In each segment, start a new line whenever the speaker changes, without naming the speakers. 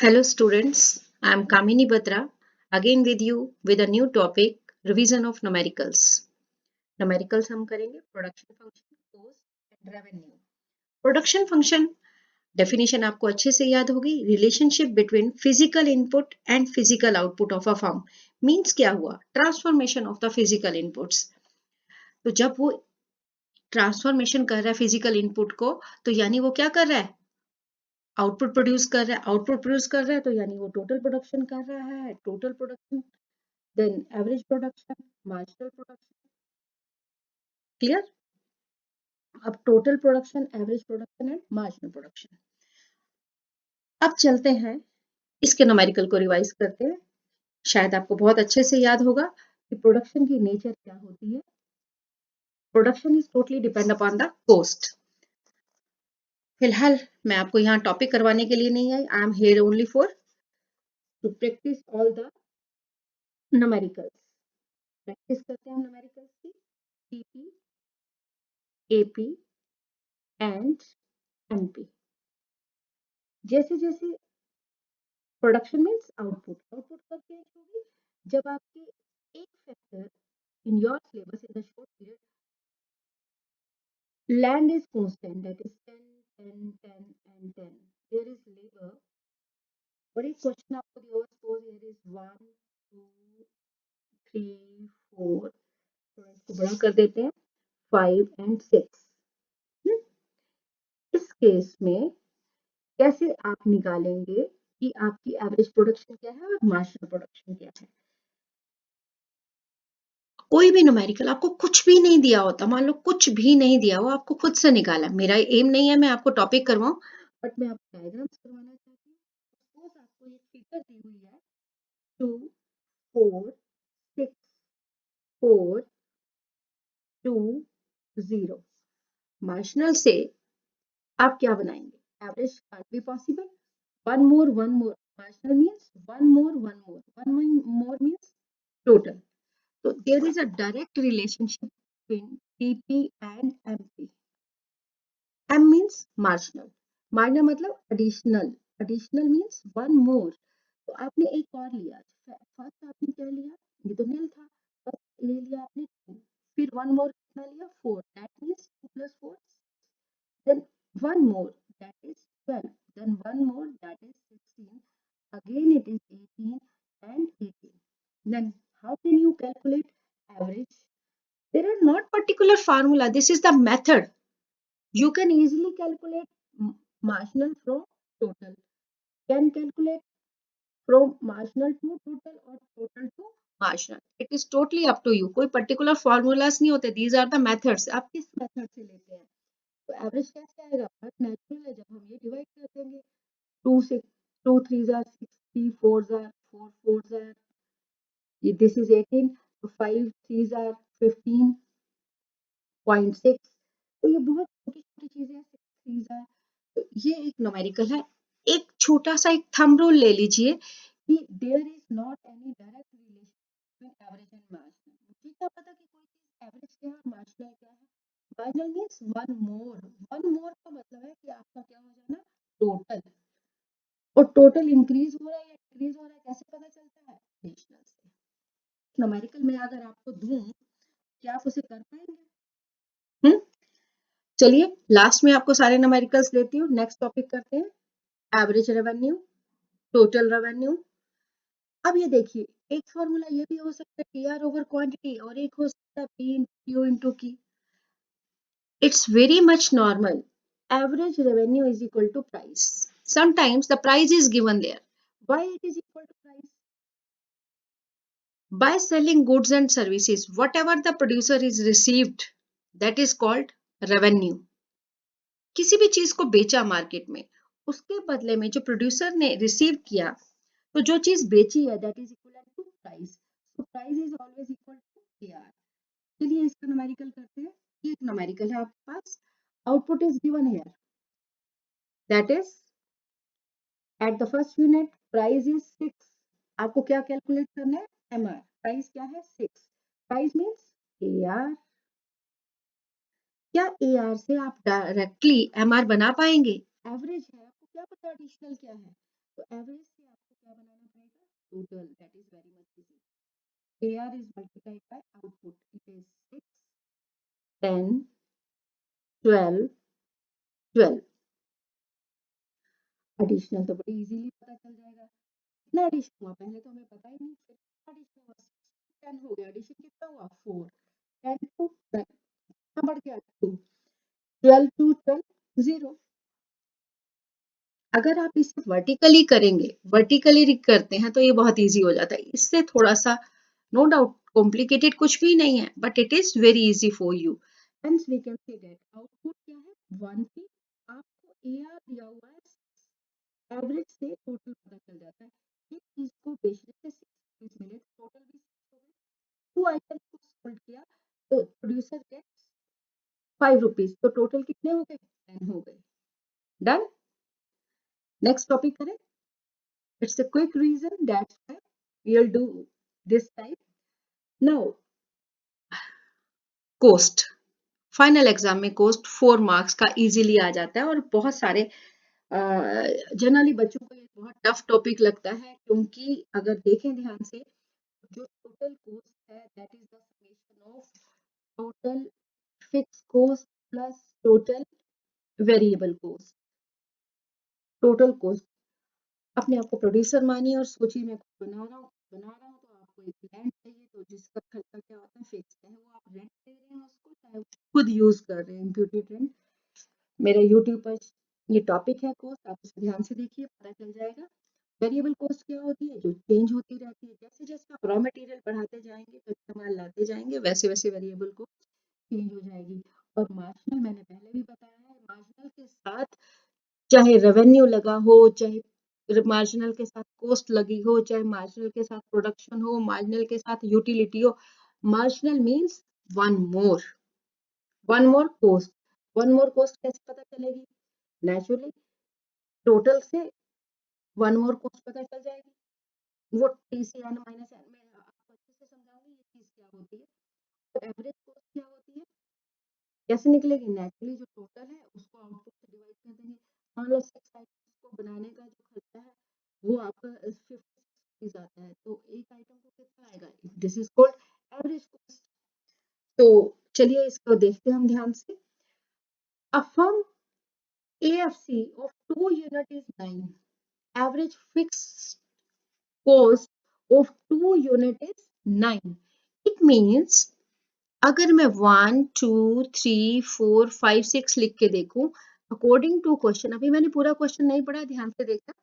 Hello students, I am Kamini Batra again with you with a new topic revision of numericals. Numericals हम करेंगे production function, cost and revenue. Production function definition आपको अच्छे से याद होगी. Relationship between physical input and physical output of a firm means क्या हुआ? Transformation of the physical inputs. तो जब वो ट्रांसफॉर्मेशन कर रहा है फिजिकल इनपुट को, तो यानी वो क्या कर रहा है? आउटपुट प्रोड्यूस कर रहा है. आउटपुट प्रोड्यूस कर रहा है तो यानी वो टोटल प्रोडक्शन कर रहा है. Total production, then average production, marginal production. Clear? अब total production, average production and marginal production. अब चलते हैं इसके न्यूमेरिकल को रिवाइज करते हैं. शायद आपको बहुत अच्छे से याद होगा कि प्रोडक्शन की नेचर क्या होती है. Production is totally depend upon the cost. फिलहाल मैं आपको यहाँ टॉपिक करवाने के लिए नहीं आई. I am here only for to practice all the numericals. Practice करते हैं न्यूमेरिकल्स की. TP, AP and NP. जैसे जैसे प्रोडक्शन मीन्स आउटपुट. आउटपुट कब चेंज होगी? जब आपके एक factor in your syllabus in the short period land is constant, that is 10 10 10 and 10. There is labour और एक क्वेश्चन आपको दिया हुआ सपोज देयर इज 1 2 3 4, थोड़ा इसको बड़ा कर देते हैं, 5 एंड 6. इस केस में कैसे आप निकालेंगे कि आपकी एवरेज प्रोडक्शन क्या है और मार्जिनल प्रोडक्शन क्या है? कोई भी न्यूमेरिकल आपको कुछ भी नहीं दिया होता, मान लो कुछ भी नहीं दिया हो, आपको खुद से निकाला. मेरा एम नहीं है मैं आपको टॉपिक करवाऊं, बट मैं आपको डायग्राम्स करवाना चाहती हूँ. सपोज आपको एक फिगर दी हुई है 2 4 6 4 2 0. मार्जिनल से आप क्या बनाएंगे? Average can't be possible. One more marginal means one more means total. So there is a direct relationship between TP and MP. M means marginal. Marginal मतलब additional. Additional means one more. तो आपने एक और लिया. First आपने क्या लिया? ये तो nil था. फर्स्ट ले लिया आपने 2. फिर one more कितना लिया? 4. That means 2 plus 4. Then one more. That is 12. Then one more. That is 16. Again it is 18 and 18. Then how can you calculate average? There are not particular formula. This is the method. You can easily calculate marginal from total. Can calculate from marginal to total or total to marginal. It is totally up to you. कोई particular formulas नहीं होते. These are the methods. आप किस method से लेते हैं? तो average कैसे आएगा? बहुत natural है. जब हम ये divide कर देंगे 2 6 2 3s are 6 3 4s are 4 4s are, this is 18. So 5 3s are 15.6. तो ये बहुत छोटी छोटी चीजें हैं. 6 3s are. तो ये एक न्यूमेरिकल है. एक छोटा सा एक थंब रूल ले लीजिए कि there is not any direct relation between average and marginal. मुझे क्या पता कि कोई चीज एवरेज क्या है और मार्जिनल क्या है? Marginal means one more. One more का मतलब है कि आपका क्या हो जाना? टोटल. और टोटल इंक्रीज हो रहा है या डिक्रीज हो रहा है कैसे पता चलता है? रेशनल से. न्यूमेरिकल में अगर आपको दूं, क्या आप उसे कर पाएंगे? चलिए लास्ट में आपको सारे न्यूमेरिकल्स देती हूँ. नेक्स्ट टॉपिक करते हैं एवरेज रेवेन्यू, टोटल रेवेन्यू. अब ये देखिए, एक फॉर्मूला ये भी हो सकता है टीआर ओवर क्वांटिटी और एक हो सकता है पी क्यू इनटू की. It's very much normal. Average revenue is equal to price. Sometimes the price is given there. Why it is equal to price? By selling goods and services, whatever the producer is received, that is called revenue. किसी भी चीज को बेचा market में, उसके बदले में जो प्रोड्यूसर ने रिसीव किया, तो जो चीज बेची है that is equal to price. तो price is always equal to KR. चलिए इसका न्यूमेरिकल करते हैं. ये एक न्यूमेरिकल है आपके पास. Output is given here, that is at the first unit price is 6. आपको क्या कैलकुलेट करना है? एमआर. प्राइस क्या है? 6. Price means AR. क्या एआर से आप डायरेक्टली एमआर बना पाएंगे? एवरेज है, आपको क्या पता एडिशनल क्या है? तो एवरेज से आपको क्या बनाना पड़ेगा, total, that is very much easy. AR is multiplied by output, it is 6, 10, 12, 12। Additional तो बड़ी इजीली पता चल जाएगा, कितना एडिशन हुआ पहले तो हमें पता ही नहीं, फिर एडिशन हुआ 6 10 हो गया, एडिशन कितना हुआ 4, 10 to 10 कितना बढ़ गया 2, 12 to 12 0। अगर आप इसे वर्टिकली करेंगे, वर्टिकली करते हैं तो ये बहुत इजी हो जाता है, इससे थोड़ा सा नो डाउट कॉम्प्लिकेटेड कुछ भी नहीं है, but it is very easy for you. Hence we can say that output क्या है 1 थी, आपको एआर दिया हुआ है, एवरेज से टोटल पता चल जाता है, एक चीज को बेचने से 6 मिले टोटल भी 6 हो गए, 2 आइटम को सोल्ड किया तो प्रोड्यूसर गेट्स 5 रुपीज, तो टोटल कितने हो गए 10 हो गए। डन। नेक्स्ट टॉपिक करें। It's a quick reason, that's why we'll do this type. Now, cost. Final exam में कोस्ट 4 मार्क्स का इजीली आ जाता है, और बहुत सारे जनरली बच्चों को ये बहुत टफ टॉपिक लगता है, क्योंकि अगर देखें ध्यान से जो टोटल कोस्ट है that is the summation of total fix cost plus total variable cost. Total cost, अपने आप को प्रोड्यूसर मानिए और सोचिए मैं कुछ बना रहा हूँ तो आपको एक लैंड चाहिए, तो जिसका खर्चा क्या होता है फिक्स है, वो आप रेंट दे रहे हैं उसको, चाहे खुद यूज कर रहे हैं इम्प्यूटेड रेंट। मेरे यूट्यूब पर ये टॉपिक है कोस्ट, आप उसे ध्यान से देखिए पता चल जाएगा। वेरिएबल कॉस्ट क्या होती है, जो चेंज होती रहती है, जैसे जैसे आप रॉ मटेरियल बढ़ाते जाएंगे, कच्चा माल लाते जाएंगे, वैसे वैसे वेरिएबल को चेंज हो जाएगी। और मार्जिनल मैंने पहले भी बताया है, मार्जिनल के साथ चाहे रेवेन्यू लगा हो, चाहे मार्जिनल के साथ कॉस्ट लगी हो, चाहे मार्जिनल के साथ प्रोडक्शन हो, मार्जिनल के साथ यूटिलिटी हो, marginal means one more cost. One more cost कैसे पता चलेगी, नेचुरली टोटल से वन मोर कॉस्ट पता चल जाएगी, वो TCN माइनस एन में आपको अच्छे से समझाऊंगी ये चीज क्या होती है। तो एवरेज कॉस्ट क्या होती है, कैसे निकलेगी, नेचुरली जो टोटल है उसको आउटपुट से डिवाइड कर देंगे। मान लो 6 आइटम्स को बनाने का जो खर्चा है वो आपका 50 आता है, तो एक आइटम को कितना आएगा, this is called average cost. तो चलिए इसको देखते हैं हम ध्यान से। A firm AFC of 2 unit is 9. Average fixed cost of 2 unit is 9. It means अगर मैं 1 2 3 4 5 6 लिख के देखूं अकॉर्डिंग टू क्वेश्चन, अभी मैंने पूरा क्वेश्चन नहीं पढ़ा, ध्यान से देखना,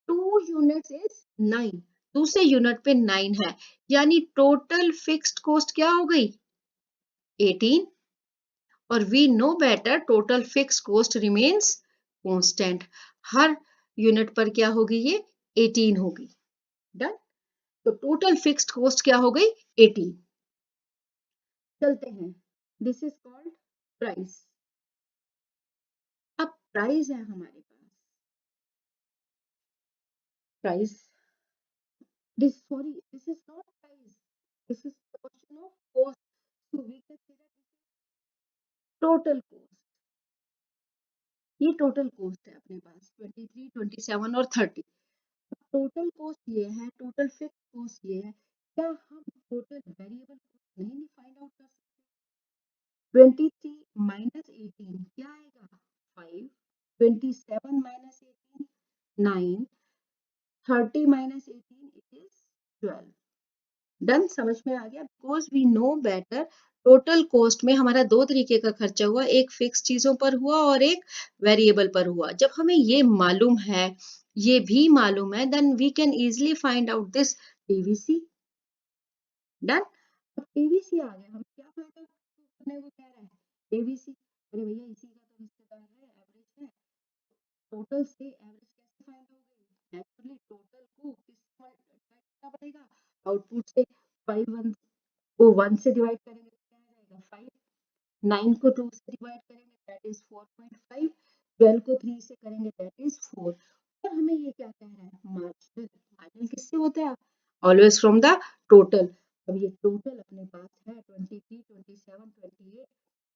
2 यूनिट्स इज 9, दूसरे यूनिट पे 9 है, यानी टोटल फिक्स्ड कॉस्ट क्या हो गई 18, और we know better total fix cost remains constant, हर यूनिट पर क्या होगी ये 18 होगी। डन। तो टोटल फिक्स्ड कॉस्ट क्या हो गई 18। चलते हैं, दिस इज कॉल्ड प्राइस। अब प्राइस है हमारे पास, price, this sorry this is not price, this is question of cost, so we can say that this is total cost। ये टोटल कॉस्ट है अपने पास 23 27 और 30। टोटल कॉस्ट ये है, टोटल फिक्स कॉस्ट ये है, क्या हम टोटल वेरिएबल कॉस्ट नहीं फाइंड आउट कर सकते। 23 माइनस 18 क्या आएगा 5, 27 माइनस 18 9, 30 माइनस 18 इट इज 12। डन, समझ में आ गया, because we know better total cost में हमारा दो तरीके का खर्चा हुआ, एक फिक्स चीजों पर हुआ और एक वेरिएबल पर हुआ। जब हमें ये मालूम है, ये भी मालूम है, then we can easily find out this TVC. Done. अब टीवीसी आ गया, हम क्या फाइंड आउट करने को कह रहे हैं टीवीसी, अरे भैया इसी का तो रिश्तेदार है, एवरेज है, टोटल से एवरेज कैसे फाइंड हो गई, नेचुरली टोटल को किस करना पड़ेगा, आउटपुट से 5 1 को 1 से डिवाइड करेंगे तो क्या आ जाएगा 5, 9 को 2 से डिवाइड करेंगे दैट इज 4.5, 12 को 3 से करेंगे दैट इज 4। और हमें ये क्या कह रहा है मार्जिनल, मार्जिनल किससे होता है ऑलवेज फ्रॉम द टोटल। अब ये टोटल अपने पास है 23 27 28,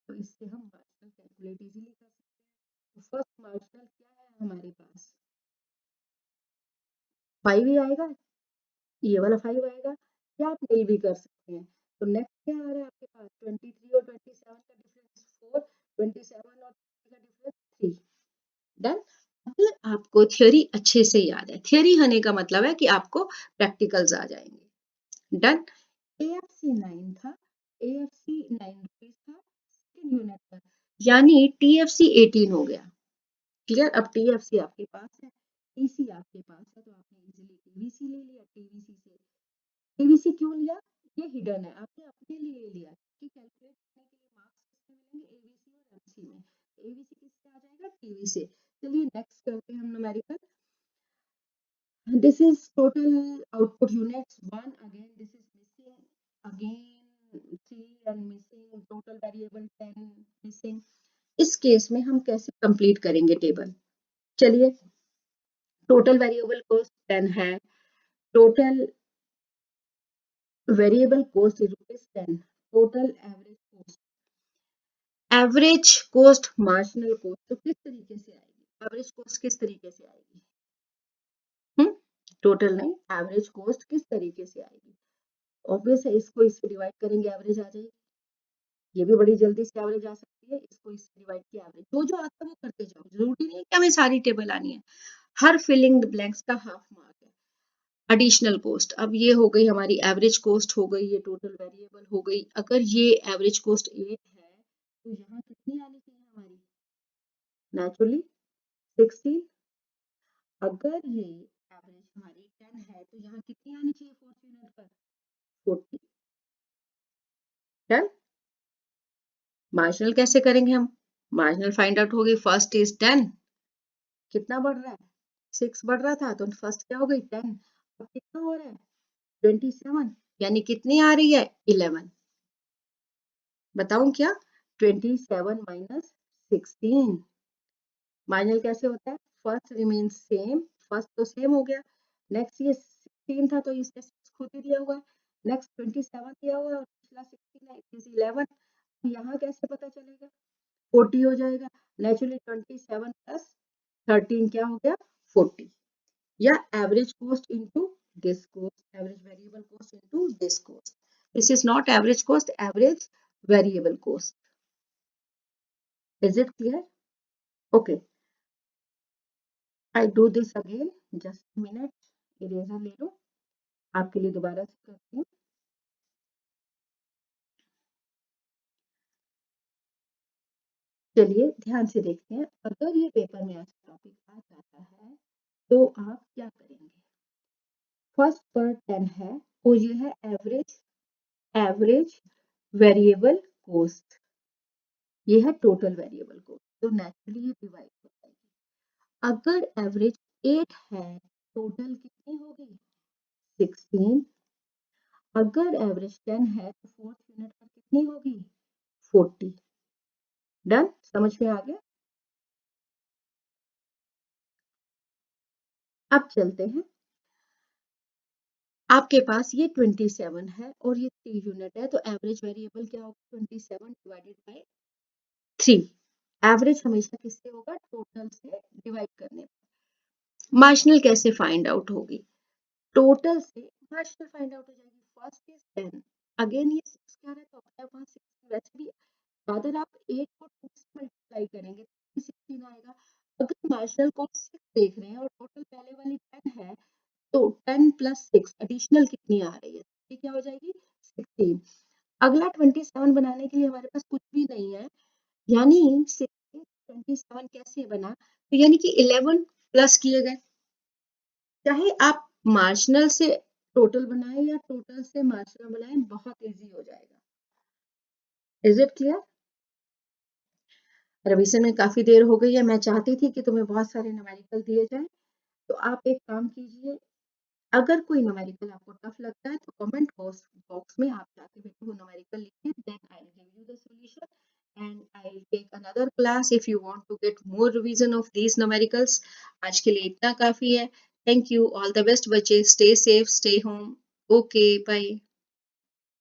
तो इससे हम मार्जिनल कैलकुलेट इजीली कर सकते हैं। तो फर्स्ट मार्जिनल क्या है हमारे पास 5 ही आएगा, ये वाला 5 आएगा, या आप नील भी कर सकते हैं। तो नेक्स्ट क्या आ रहा है आपके पास, 23 और 27 का डिफरेंस 4, 27 और 20 का डिफरेंस 3। डन। अगर आपको थ्योरी अच्छे से याद है, थ्योरी होने का मतलब है कि आपको प्रैक्टिकल्स आ जाएंगे। डन। AFC 9 था, AFC 9 रुपीज था सेकेंड यूनिट पर, यानी TFC 18 हो गया। क्लियर। अब TFC आपके पास है, TC आपके पास है, तो आपने इजीली TVC ले लिया। TVC क्यों लिया, ये हिडन है, आपने अपने लिए लिया कि कैलकुलेट करने के लिए मार्क्स किसमें मिलेंगे, ABC और MC में। ABC किससे आ जाएगा, TV से। चलिए नेक्स्ट करते हैं हम numerical. This is total output units 1, again this is missing, again 3 and missing, total variable 10 missing। इस केस में हम कैसे कंप्लीट करेंगे टेबल, चलिए। टोटल वेरिएबल कॉस्ट 10 है, total variable cost is ₹10, total average cost marginal cost, तो किस तरीके से आएगी एवरेज कॉस्ट, किस तरीके से आएगी, टोटल नहीं, एवरेज कॉस्ट किस तरीके से आएगी। ऑब्वियस है, इसको इससे डिवाइड करेंगे एवरेज आ जाएगी, ये भी बड़ी जल्दी से एवरेज आ सकती है, इसको इससे डिवाइड किया एवरेज, जो जो आता है वो करते जाओ, जरूरी नहीं है कि हमें सारी टेबल आनी है। हर फिलिंग ब्लैंक्स का हाफ मार्क है। एडिशनल कॉस्ट, अब ये हो गई हमारी एवरेज कॉस्ट हो गई, ये टोटल वेरिएबल हो गई। अगर ये एवरेज कॉस्ट 8 है तो यहाँ कितनी आनी चाहिए हमारी, नेचुरली 16। अगर ये एवरेज हमारी 10 है तो यहाँ कितनी आनी चाहिए फोर्थ यूनिट पर, 40। डन। मार्जिनल कैसे करेंगे हम, मार्जिनल फाइंड आउट होगी, फर्स्ट इज 10, कितना बढ़ रहा है, 6 बढ़ रहा था तो फर्स्ट क्या हो गई 10, अब कितना हो रहा है 27, यानी कितनी आ रही है 11। बताऊं क्या, 27 माइनस 16। मार्जिनल कैसे होता है, फर्स्ट रिमेन सेम, फर्स्ट तो सेम हो गया, नेक्स्ट ये 16 था तो इसका 6 खुद ही दिया हुआ है, नेक्स्ट 27 दिया हुआ है और पिछला 16 है, इट इज 11। यहाँ कैसे पता चलेगा, 40 हो जाएगा, नेचुरली 27 प्लस 13 क्या हो गया 40, या average cost into this cost, average variable cost into this cost. This is not average cost, average variable cost. Is it clear, okay. I do this again, just minute, eraser ले लो, आपके लिए दोबारा से करती हूँ। चलिए ध्यान से देखते हैं, अगर ये पेपर में ऐसा टॉपिक आ जाता है तो आप क्या करेंगे। फर्स्ट पर 10 है तो ये है एवरेज वेरिएबल कॉस्ट, ये है टोटल वेरिएबल कॉस्ट, तो नेचुरली ये डिवाइड हो जाएगी। अगर एवरेज 8 है, टोटल कितनी होगी 16। अगर एवरेज 10 है तो फोर्थ यूनिट पर कितनी होगी 40। डन, समझ में आ गया। अब चलते हैं, आपके पास ये 27 है और ये 3 यूनिट है, तो एवरेज वेरिएबल क्या होगा 27 डिवाइडेड बाय 3। एवरेज हमेशा किससे होगा, टोटल से डिवाइड करने पर। मार्जिनल कैसे फाइंड आउट होगी, टोटल से मार्जिनल फाइंड आउट हो जाएगी, फर्स्ट इज 10, अगेन ये 6 क्या है तो अपने पास 16 वैसे भी, अगर आप 8 को 2 से मल्टीप्लाई करेंगे तो 16 आएगा। अगर मार्जिनल को 6 देख रहे हैं और टोटल पहले वाली 10 है तो 10 प्लस 6 एडिशनल कितनी आ रही है, ये क्या हो जाएगी 16। अगला 27 बनाने के लिए हमारे पास कुछ भी नहीं है, यानी 16 27 कैसे बना, तो यानी कि 11 प्लस किए गए। चाहे आप मार्जिनल से टोटल बनाए या टोटल से मार्जिनल बनाए, बहुत इजी हो जाएगा। Is it clear. रिवीजन में काफी देर हो गई है, मैं चाहती थी कि तुम्हें बहुत सारे न्यूमेरिकल दिए जाए, तो आप एक काम कीजिए, अगर कोई न्यूमेरिकल आपको टफ लगता है तो कमेंट बॉक्स में आप जाके मेरे को न्यूमेरिकल लिखिए, then I will give you the solution and I will take another class if you want to get more revision of these numericals. आज के लिए इतना काफी है। Thank you, all the best बच्चे, stay safe, stay home, okay bye.